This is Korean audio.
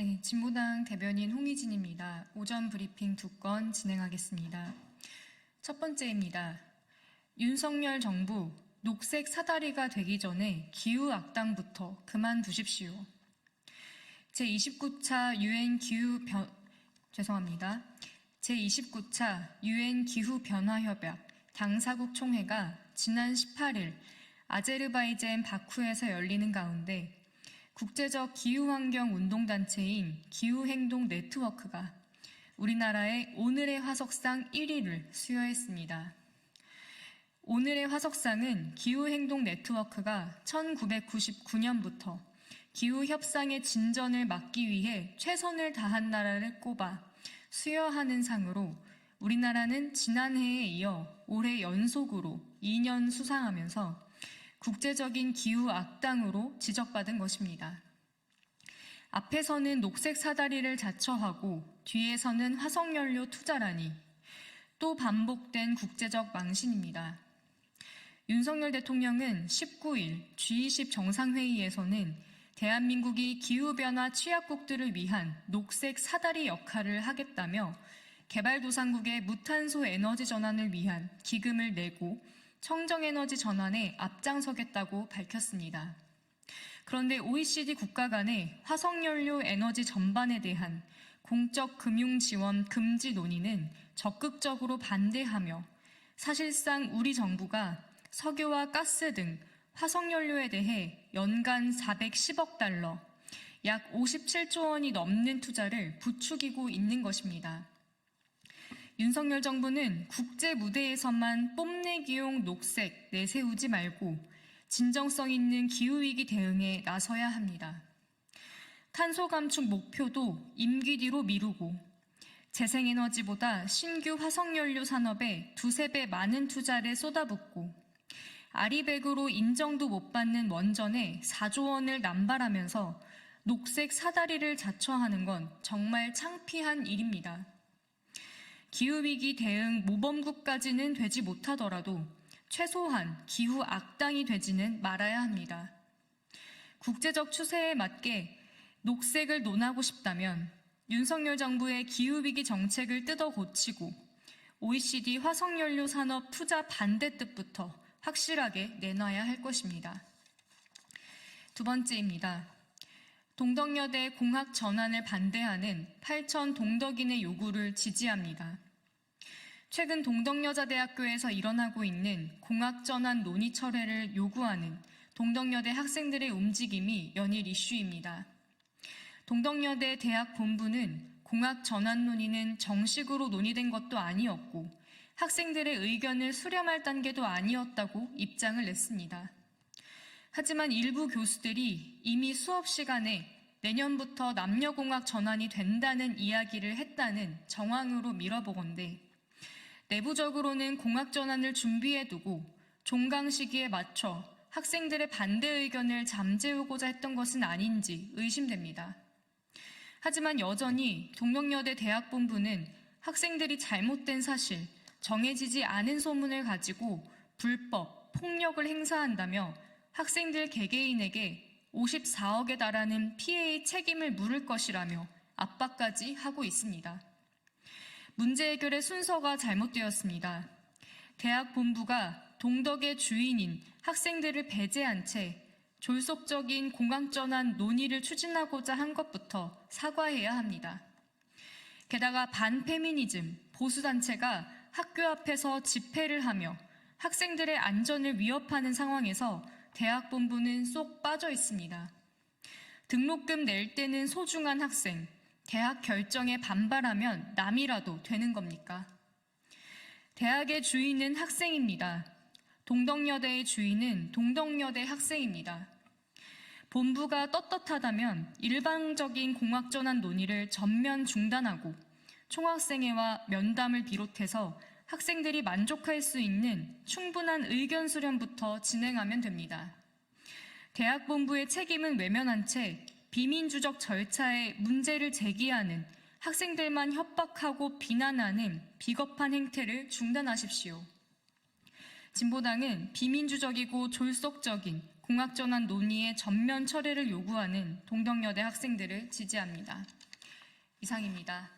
네, 진보당 대변인 홍희진입니다. 오전 브리핑 2건 진행하겠습니다. 첫 번째입니다. 윤석열 정부 녹색 사다리가 되기 전에 기후 악당부터 그만두십시오. 제29차 유엔 기후 변화 협약 당사국 총회가 지난 18일 아제르바이잔 바쿠에서 열리는 가운데 국제적 기후환경 운동단체인 기후행동 네트워크가 우리나라의 오늘의 화석상 1위를 수여했습니다. 오늘의 화석상은 기후행동 네트워크가 1999년부터 기후협상의 진전을 막기 위해 최선을 다한 나라를 꼽아 수여하는 상으로 우리나라는 지난해에 이어 올해 연속으로 2년 수상하면서 국제적인 기후 악당으로 지적받은 것입니다. 앞에서는 녹색 사다리를 자처하고 뒤에서는 화석연료 투자라니 또 반복된 국제적 망신입니다. 윤석열 대통령은 19일 G20 정상회의에서는 대한민국이 기후변화 취약국들을 위한 녹색 사다리 역할을 하겠다며 개발도상국의 무탄소 에너지 전환을 위한 기금을 내고 청정에너지 전환에 앞장서겠다고 밝혔습니다. 그런데 OECD 국가 간의 화석연료 에너지 전반에 대한 공적 금융 지원 금지 논의는 적극적으로 반대하며 사실상 우리 정부가 석유와 가스 등 화석연료에 대해 연간 410억 달러, 약 57조 원이 넘는 투자를 부추기고 있는 것입니다. 윤석열 정부는 국제 무대에서만 뽐내기용 녹색 내세우지 말고 진정성 있는 기후위기 대응에 나서야 합니다. 탄소 감축 목표도 임기 뒤로 미루고 재생에너지보다 신규 화석연료 산업에 2~3배 많은 투자를 쏟아붓고 아리백으로 인정도 못 받는 원전에 4조 원을 남발하면서 녹색 사다리를 자처하는 건 정말 창피한 일입니다. 기후위기 대응 모범국까지는 되지 못하더라도 최소한 기후 악당이 되지는 말아야 합니다. 국제적 추세에 맞게 녹색을 논하고 싶다면 윤석열 정부의 기후위기 정책을 뜯어 고치고 OECD 화석연료 산업 투자 반대 뜻부터 확실하게 내놔야 할 것입니다. 두 번째입니다. 동덕여대 공학 전환을 반대하는 8천 동덕인의 요구를 지지합니다. 최근 동덕여자대학교에서 일어나고 있는 공학 전환 논의 철회를 요구하는 동덕여대 학생들의 움직임이 연일 이슈입니다. 동덕여대 대학 본부는 공학 전환 논의는 정식으로 논의된 것도 아니었고 학생들의 의견을 수렴할 단계도 아니었다고 입장을 냈습니다. 하지만 일부 교수들이 이미 수업 시간에 내년부터 남녀공학 전환이 된다는 이야기를 했다는 정황으로 밀어보건대 내부적으로는 공학 전환을 준비해두고 종강 시기에 맞춰 학생들의 반대 의견을 잠재우고자 했던 것은 아닌지 의심됩니다. 하지만 여전히 동덕여대 대학본부는 학생들이 잘못된 사실, 정해지지 않은 소문을 가지고 불법, 폭력을 행사한다며 학생들 개개인에게 54억에 달하는 피해의 책임을 물을 것이라며 압박까지 하고 있습니다. 문제 해결의 순서가 잘못되었습니다. 대학 본부가 동덕의 주인인 학생들을 배제한 채 졸속적인 공학전환 논의를 추진하고자 한 것부터 사과해야 합니다. 게다가 반페미니즘, 보수단체가 학교 앞에서 집회를 하며 학생들의 안전을 위협하는 상황에서 대학 본부는 쏙 빠져 있습니다. 등록금 낼 때는 소중한 학생, 대학 결정에 반발하면 남이라도 되는 겁니까? 대학의 주인은 학생입니다. 동덕여대의 주인은 동덕여대 학생입니다. 본부가 떳떳하다면 일방적인 공학전환 논의를 전면 중단하고 총학생회와 면담을 비롯해서 학생들이 만족할 수 있는 충분한 의견 수렴부터 진행하면 됩니다. 대학 본부의 책임은 외면한 채 비민주적 절차에 문제를 제기하는 학생들만 협박하고 비난하는 비겁한 행태를 중단하십시오. 진보당은 비민주적이고 졸속적인 공학전환 논의의 전면 철회를 요구하는 동덕여대 학생들을 지지합니다. 이상입니다.